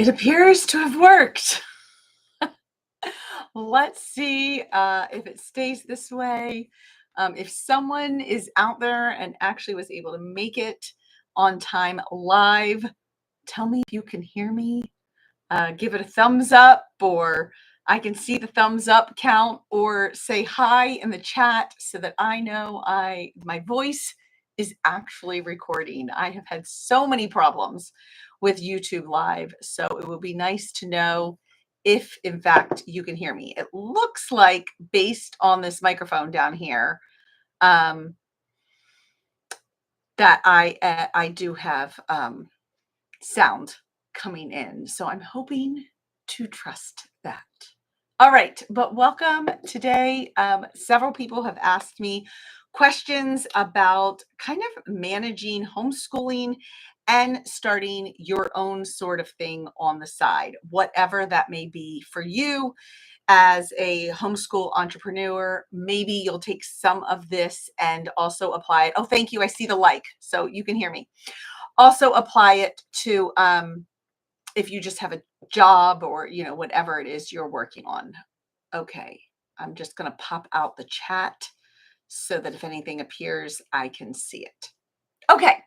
It appears to have worked. Let's see if it stays this way. If someone is out there and actually was able to make it on time live, tell me if you can hear me. Give it a thumbs up, or I can see the thumbs up count, or say hi in the chat so that I know my voice is actually recording. I have had so many problems with YouTube Live, so it would be nice to know if in fact you can hear me. It looks like, based on this microphone down here, that I do have sound coming in. So I'm hoping to trust that. All right, but welcome today. Several people have asked me questions about kind of managing homeschooling and starting your own sort of thing on the side, whatever that may be for you as a homeschool entrepreneur. Maybe you'll take some of this and also apply it. Oh, thank you. I see the like, so you can hear me. Also apply it to if you just have a job, or whatever it is you're working on. Okay, I'm just going to pop out the chat so that if anything appears, I can see it. Okay,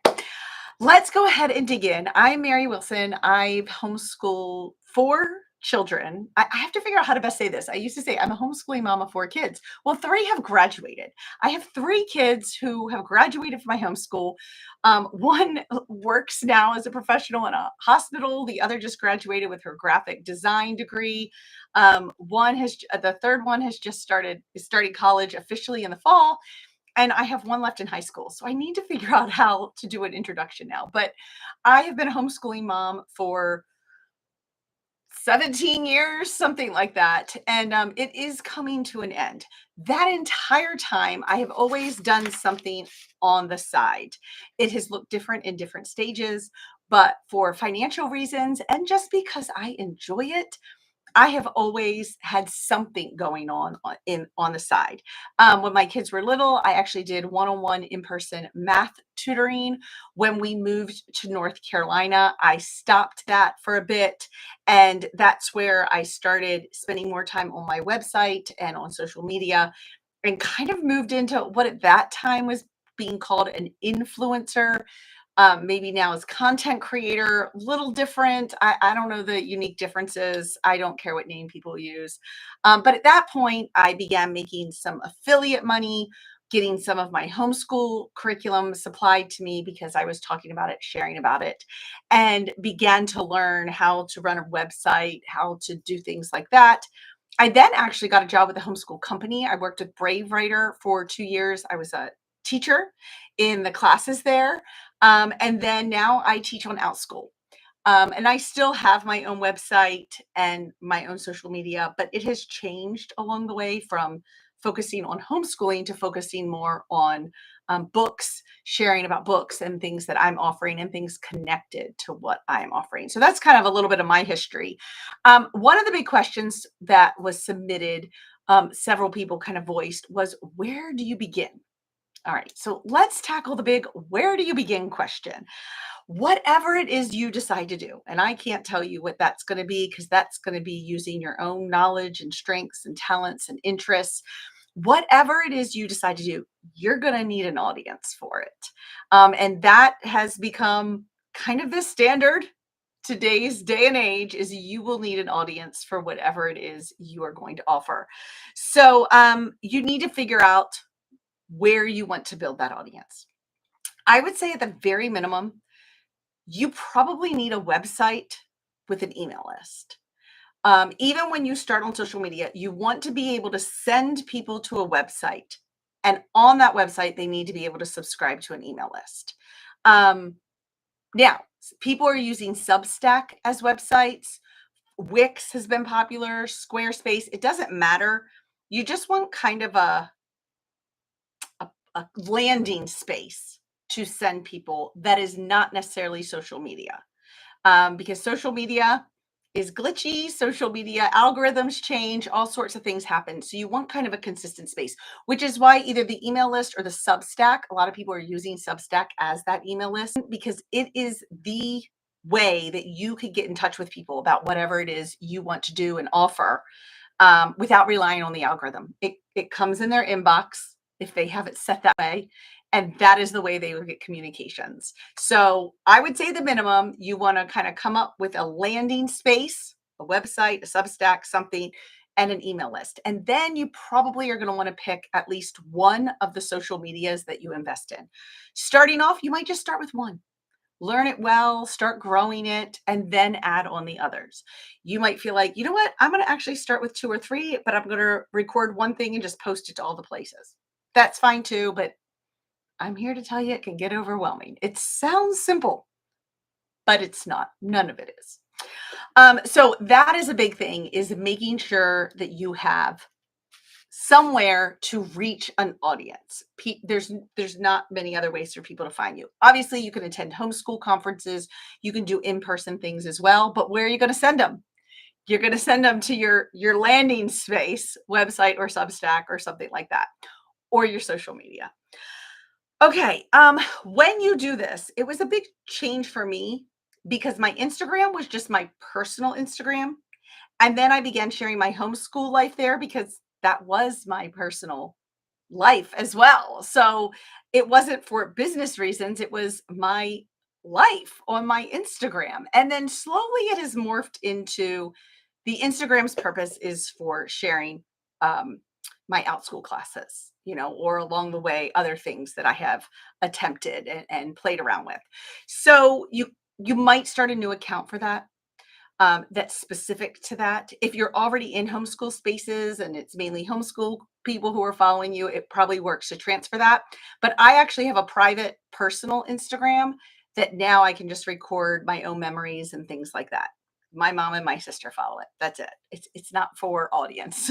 let's go ahead and dig in. I'm Mary Wilson. I homeschool 4 children. I have to figure out how to best say this. I used to say I'm a homeschooling mom of 4 kids. Well, 3 have graduated. I have 3 kids who have graduated from my homeschool. One works now as a professional in a hospital. The other just graduated with her graphic design degree. The third one is starting college officially in the fall. And I have one left in high school. So I need to figure out how to do an introduction now. But I have been a homeschooling mom for 17 years, something like that. And it is coming to an end. That entire time, I have always done something on the side. It has looked different in different stages, but for financial reasons and just because I enjoy it, I have always had something going on the side. When my kids were little, I actually did one-on-one in-person math tutoring. When we moved to North Carolina, I stopped that for a bit, and that's where I started spending more time on my website and on social media, and kind of moved into what at that time was being called an influencer. Maybe now as content creator, little different. I don't know the unique differences. I don't care what name people use. But at that point, I began making some affiliate money, getting some of my homeschool curriculum supplied to me because I was talking about it, sharing about it, and began to learn how to run a website, how to do things like that. I then actually got a job with a homeschool company. I worked with Brave Writer for 2 years. I was a teacher in the classes there. And then now I teach on OutSchool. And I still have my own website and my own social media, but it has changed along the way from focusing on homeschooling to focusing more on books, sharing about books and things that I'm offering and things connected to what I'm offering. So that's kind of a little bit of my history. One of the big questions that was submitted, several people kind of voiced, was where do you begin? All right, so let's tackle the big where do you begin question. Whatever it is you decide to do, and I can't tell you what that's going to be because that's going to be using your own knowledge and strengths and talents and interests. Whatever it is you decide to do, you're going to need an audience for it. And that has become kind of the standard today's day and age, is you will need an audience for whatever it is you are going to offer. So you need to figure out where you want to build that audience. I would say at the very minimum, you probably need a website with an email list. Even when you start on social media, you want to be able to send people to a website. And on that website, they need to be able to subscribe to an email list. Now, people are using Substack as websites. Wix has been popular, Squarespace. It doesn't matter. You just want kind of a landing space to send people that is not necessarily social media, because social media is glitchy. Social media algorithms change, all sorts of things happen. So you want kind of a consistent space, which is why either the email list or the Substack, a lot of people are using Substack as that email list because it is the way that you could get in touch with people about whatever it is you want to do and offer, without relying on the algorithm. It comes in their inbox if they have it set that way, and that is the way they will get communications. So I would say the minimum, you want to kind of come up with a landing space, a website, a Substack, something, and an email list. And then you probably are going to want to pick at least one of the social medias that you invest in. Starting off, you might just start with one, learn it well, start growing it, and then add on the others. You might feel like, you know what, I'm going to actually start with two or three, but I'm going to record one thing and just post it to all the places. That's fine too, but I'm here to tell you it can get overwhelming. It sounds simple, but it's not. None of it is. So that is a big thing, is making sure that you have somewhere to reach an audience. There's not many other ways for people to find you. Obviously, you can attend homeschool conferences, you can do in-person things as well, but where are you going to send them? You're going to send them to your landing space, website or Substack or something like that, or your social media. Okay, when you do this, it was a big change for me because my Instagram was just my personal Instagram. And then I began sharing my homeschool life there because that was my personal life as well. So it wasn't for business reasons, it was my life on my Instagram. And then slowly it has morphed into the Instagram's purpose is for sharing um, my outschool classes, or along the way, other things that I have attempted and played around with. So you might start a new account for that, that's specific to that. If you're already in homeschool spaces and it's mainly homeschool people who are following you, it probably works to transfer that. But I actually have a private personal Instagram that now I can just record my own memories and things like that. My mom and my sister follow it. That's it. It's not for audience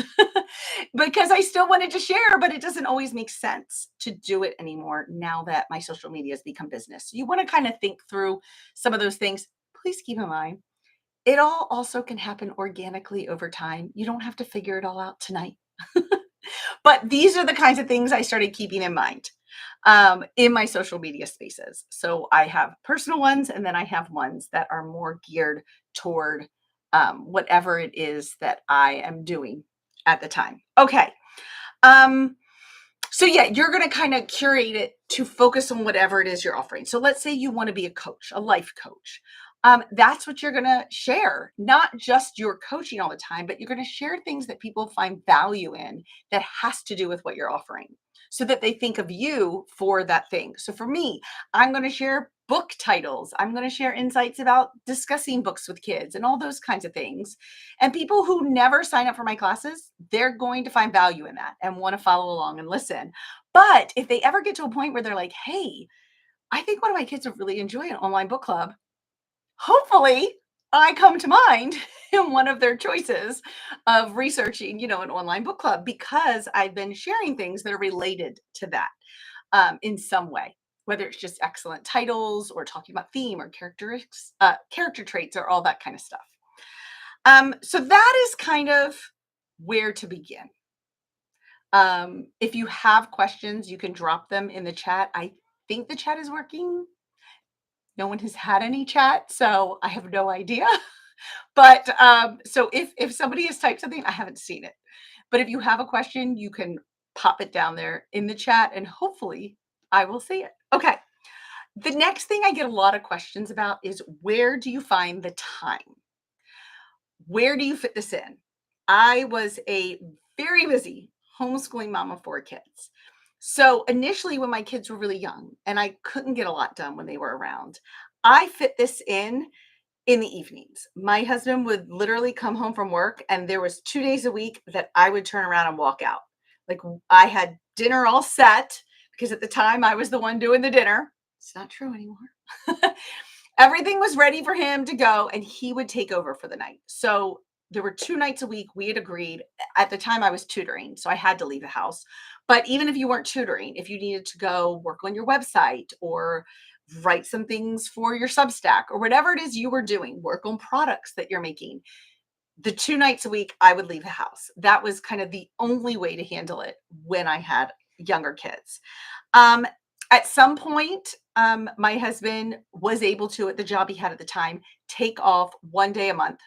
because I still wanted to share, but it doesn't always make sense to do it anymore now that my social media has become business. So you want to kind of think through some of those things. Please keep in mind it all also can happen organically over time. You don't have to figure it all out tonight. But these are the kinds of things I started keeping in mind in my social media spaces. So I have personal ones, and then I have ones that are more geared toward whatever it is that I am doing at the time. Okay. Um, so yeah, you're going to kind of curate it to focus on whatever it is you're offering. So let's say you want to be a coach, a life coach. That's what you're going to share, not just your coaching all the time, but you're going to share things that people find value in that has to do with what you're offering so that they think of you for that thing. So for me, I'm going to share book titles. I'm going to share insights about discussing books with kids and all those kinds of things. And people who never sign up for my classes, they're going to find value in that and want to follow along and listen. But if they ever get to a point where they're like, hey, I think one of my kids would really enjoy an online book club, hopefully I come to mind in one of their choices of researching, an online book club because I've been sharing things that are related to that in some way, whether it's just excellent titles or talking about theme or characteristics, character traits, or all that kind of stuff. So that is kind of where to begin. If you have questions, you can drop them in the chat. I think the chat is working. No one has had any chat, so I have no idea. But so if somebody has typed something, I haven't seen it. But if you have a question, you can pop it down there in the chat and hopefully I will see it. Okay. The next thing I get a lot of questions about is, where do you find the time? Where do you fit this in? I was a very busy homeschooling mom of 4 kids. So initially, when my kids were really young and I couldn't get a lot done when they were around, I fit this in the evenings. My husband would literally come home from work, and there was 2 days a week that I would turn around and walk out. Like, I had dinner all set because at the time I was the one doing the dinner. It's not true anymore. Everything was ready for him to go, and he would take over for the night. So there were 2 nights a week we had agreed. At the time I was tutoring, so I had to leave the house. But even if you weren't tutoring, if you needed to go work on your website or write some things for your Substack or whatever it is you were doing, work on products that you're making, the 2 nights a week I would leave the house. That was kind of the only way to handle it when I had younger kids. Um, At some point, my husband was able to, at the job he had at the time, take off 1 day a month